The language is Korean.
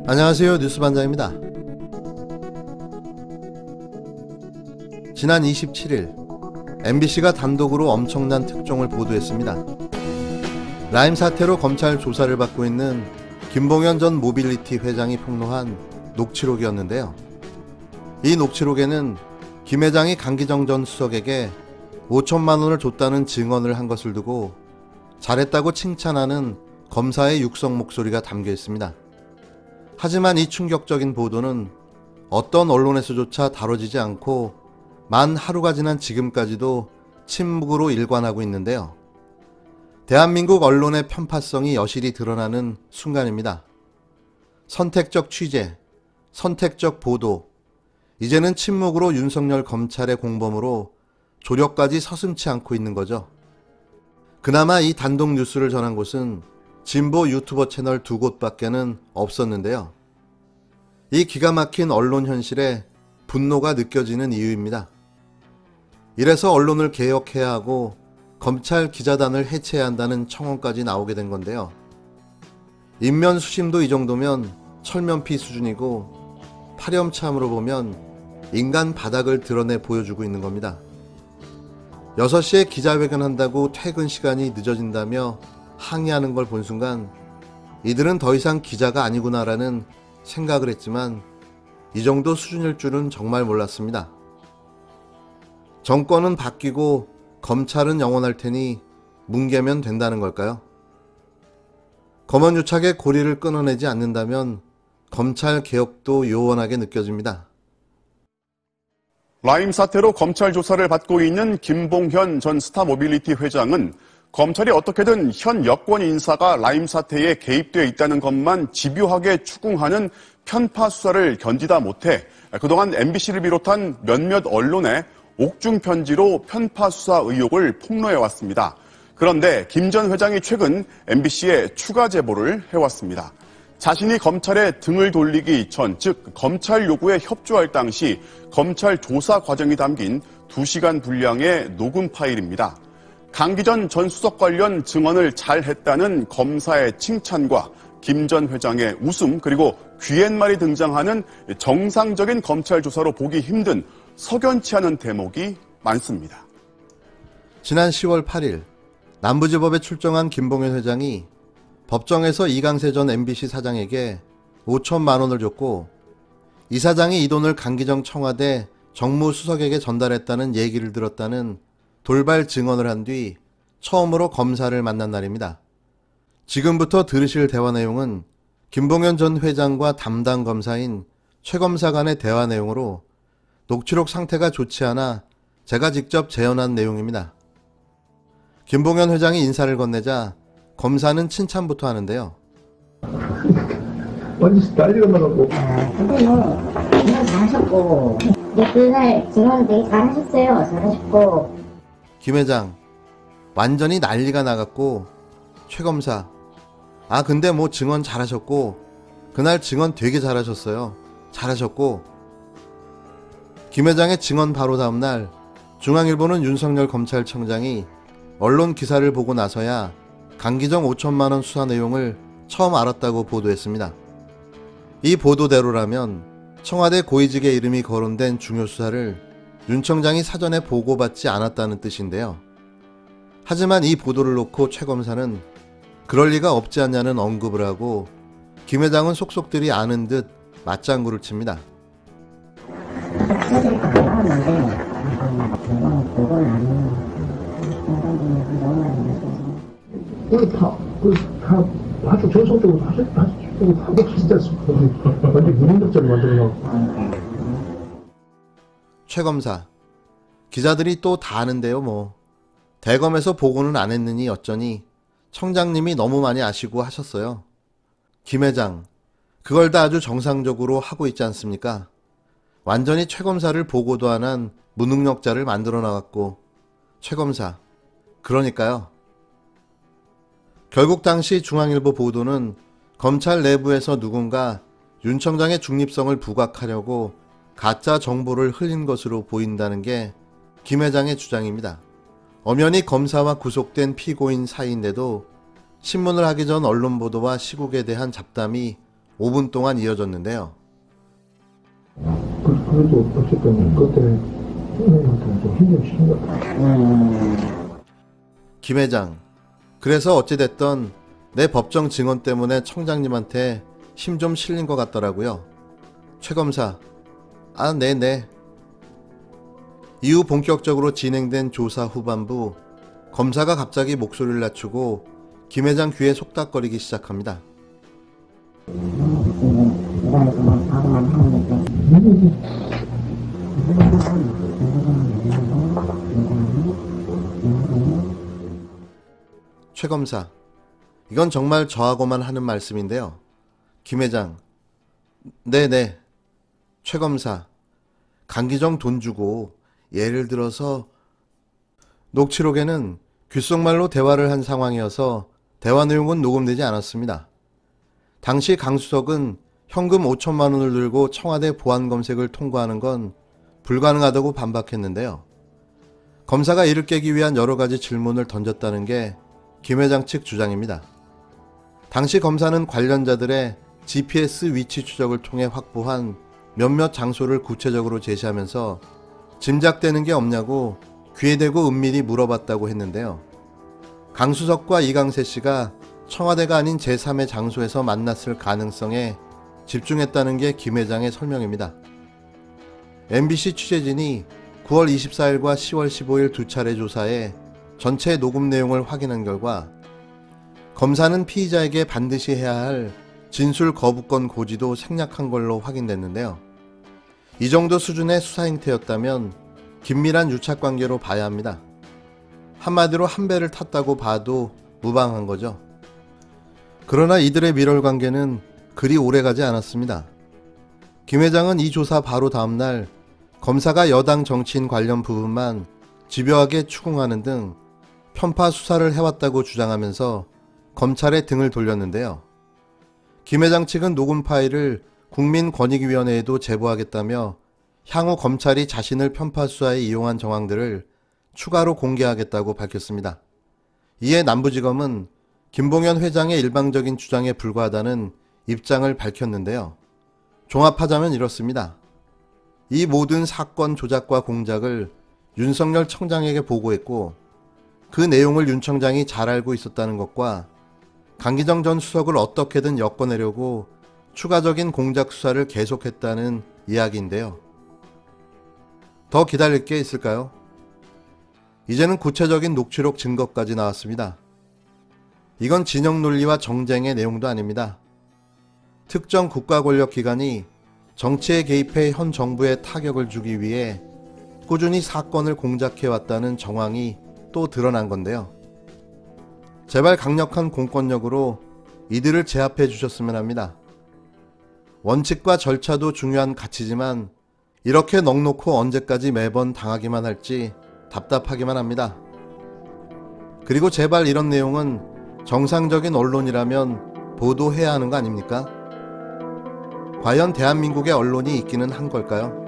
안녕하세요, 뉴스반장입니다. 지난 27일 MBC가 단독으로 엄청난 특종을 보도했습니다. 라임 사태로 검찰 조사를 받고 있는 김봉현 전 모빌리티 회장이 폭로한 녹취록이었는데요. 이 녹취록에는 김 회장이 강기정 전 수석에게 5천만 원을 줬다는 증언을 한 것을 두고 잘했다고 칭찬하는 검사의 육성 목소리가 담겨 있습니다. 하지만 이 충격적인 보도는 어떤 언론에서조차 다뤄지지 않고 만 하루가 지난 지금까지도 침묵으로 일관하고 있는데요. 대한민국 언론의 편파성이 여실히 드러나는 순간입니다. 선택적 취재, 선택적 보도, 이제는 침묵으로 윤석열 검찰의 공범으로 조력까지 서슴지 않고 있는 거죠. 그나마 이 단독 뉴스를 전한 곳은 진보 유튜버 채널 2곳밖에는 없었는데요. 이 기가 막힌 언론 현실에 분노가 느껴지는 이유입니다. 이래서 언론을 개혁해야 하고 검찰 기자단을 해체해야 한다는 청원까지 나오게 된 건데요. 인면 수심도 이 정도면 철면피 수준이고 파렴치함으로 보면 인간 바닥을 드러내 보여주고 있는 겁니다. 6시에 기자회견 한다고 퇴근 시간이 늦어진다며 항의하는 걸 본 순간 이들은 더 이상 기자가 아니구나라는 생각을 했지만 이 정도 수준일 줄은 정말 몰랐습니다. 정권은 바뀌고 검찰은 영원할 테니 뭉개면 된다는 걸까요? 검언유착의 고리를 끊어내지 않는다면 검찰 개혁도 요원하게 느껴집니다. 라임 사태로 검찰 조사를 받고 있는 김봉현 전 스타모빌리티 회장은 검찰이 어떻게든 현 여권 인사가 라임 사태에 개입되어 있다는 것만 집요하게 추궁하는 편파 수사를 견디다 못해 그동안 MBC를 비롯한 몇몇 언론에 옥중 편지로 편파 수사 의혹을 폭로해왔습니다. 그런데 김 전 회장이 최근 MBC에 추가 제보를 해왔습니다. 자신이 검찰에 등을 돌리기 전, 즉 검찰 요구에 협조할 당시 검찰 조사 과정이 담긴 2시간 분량의 녹음 파일입니다. 강기정 전 수석 관련 증언을 잘했다는 검사의 칭찬과 김 전 회장의 웃음, 그리고 귀옛말이 등장하는 정상적인 검찰 조사로 보기 힘든 석연치 않은 대목이 많습니다. 지난 10월 8일 남부지법에 출정한 김봉현 회장이 법정에서 이강세 전 MBC 사장에게 5천만 원을 줬고 이 사장이 이 돈을 강기정 청와대 정무수석에게 전달했다는 얘기를 들었다는 돌발 증언을 한 뒤 처음으로 검사를 만난 날입니다. 지금부터 들으실 대화 내용은 김봉현 전 회장과 담당 검사인 최 검사 간의 대화 내용으로 녹취록 상태가 좋지 않아 제가 직접 재현한 내용입니다. 김봉현 회장이 인사를 건네자 검사는 칭찬부터 하는데요. 완전 난리가 나가고. 근데 뭐 정말 잘하셨고 그날 증언 되게 잘하셨어요. 잘하셨고. 김 회장, 완전히 난리가 나갔고 최 검사, 근데 뭐 증언 잘하셨고 그날 증언 되게 잘하셨어요. 잘하셨고. 김 회장의 증언 바로 다음날 중앙일보는 윤석열 검찰청장이 언론 기사를 보고 나서야 강기정 5천만 원 수사 내용을 처음 알았다고 보도했습니다. 이 보도대로라면 청와대 고위직의 이름이 거론된 중요 수사를 윤 청장이 사전에 보고받지 않았다는 뜻인데요. 하지만 이 보도를 놓고 최 검사는 그럴 리가 없지 않냐는 언급을 하고 김 회장은 속속들이 아는 듯 맞장구를 칩니다. 아주 좋은 성격으로 하고 진짜 완전 무능력자를 만들어놔. 최 검사, 기자들이 또 다 아는데요 뭐. 대검에서 보고는 안 했느니 어쩌니 청장님이 너무 많이 아시고 하셨어요. 김 회장, 그걸 다 아주 정상적으로 하고 있지 않습니까? 완전히 최 검사를 보고도 안 한 무능력자를 만들어 나갔고. 최 검사, 그러니까요. 결국 당시 중앙일보 보도는 검찰 내부에서 누군가 윤 청장의 중립성을 부각하려고 가짜 정보를 흘린 것으로 보인다는 게 김 회장의 주장입니다. 엄연히 검사와 구속된 피고인 사이인데도 신문을 하기 전 언론 보도와 시국에 대한 잡담이 5분 동안 이어졌는데요. 그래도 어쨌든 그것 때문에 형님한테는 좀 힘들기 싫은 것 같아요. 김 회장, 그래서 어찌됐던 내 법정 증언 때문에 청장님한테 힘 좀 실린 것 같더라고요. 최 검사, 네네. 이후 본격적으로 진행된 조사 후반부, 검사가 갑자기 목소리를 낮추고 김 회장 귀에 속닥거리기 시작합니다. 최 검사, 이건 정말 저하고만 하는 말씀인데요. 김 회장, 네네. 최 검사, 강기정 돈 주고 예를 들어서 녹취록에는 귓속말로 대화를 한 상황이어서 대화 내용은 녹음되지 않았습니다. 당시 강수석은 현금 5천만 원을 들고 청와대 보안검색을 통과하는 건 불가능하다고 반박했는데요. 검사가 이를 깨기 위한 여러 가지 질문을 던졌다는 게 김 회장 측 주장입니다. 당시 검사는 관련자들의 GPS 위치 추적을 통해 확보한 몇몇 장소를 구체적으로 제시하면서 짐작되는 게 없냐고 귀에 대고 은밀히 물어봤다고 했는데요. 강수석과 이강세 씨가 청와대가 아닌 제3의 장소에서 만났을 가능성에 집중했다는 게 김 회장의 설명입니다. MBC 취재진이 9월 24일과 10월 15일 두 차례 조사에 전체 녹음 내용을 확인한 결과 검사는 피의자에게 반드시 해야 할 진술 거부권 고지도 생략한 걸로 확인됐는데요. 이 정도 수준의 수사 행태였다면 긴밀한 유착관계로 봐야 합니다. 한마디로 한 배를 탔다고 봐도 무방한 거죠. 그러나 이들의 밀월관계는 그리 오래가지 않았습니다. 김 회장은 이 조사 바로 다음날 검사가 여당 정치인 관련 부분만 집요하게 추궁하는 등 편파 수사를 해왔다고 주장하면서 검찰에 등을 돌렸는데요. 김 회장 측은 녹음 파일을 국민권익위원회에도 제보하겠다며 향후 검찰이 자신을 편파 수사에 이용한 정황들을 추가로 공개하겠다고 밝혔습니다. 이에 남부지검은 김봉현 회장의 일방적인 주장에 불과하다는 입장을 밝혔는데요. 종합하자면 이렇습니다. 이 모든 사건 조작과 공작을 윤석열 청장에게 보고했고 그 내용을 윤 청장이 잘 알고 있었다는 것과 강기정 전 수석을 어떻게든 엮어내려고 추가적인 공작 수사를 계속했다는 이야기인데요. 더 기다릴 게 있을까요? 이제는 구체적인 녹취록 증거까지 나왔습니다. 이건 진영 논리와 정쟁의 내용도 아닙니다. 특정 국가 권력 기관이 정치에 개입해 현 정부에 타격을 주기 위해 꾸준히 사건을 공작해왔다는 정황이 또 드러난 건데요. 제발 강력한 공권력으로 이들을 제압해 주셨으면 합니다. 원칙과 절차도 중요한 가치지만 이렇게 넋놓고 언제까지 매번 당하기만 할지 답답하기만 합니다. 그리고 제발 이런 내용은 정상적인 언론이라면 보도해야 하는 거 아닙니까? 과연 대한민국의 언론이 있기는 한 걸까요?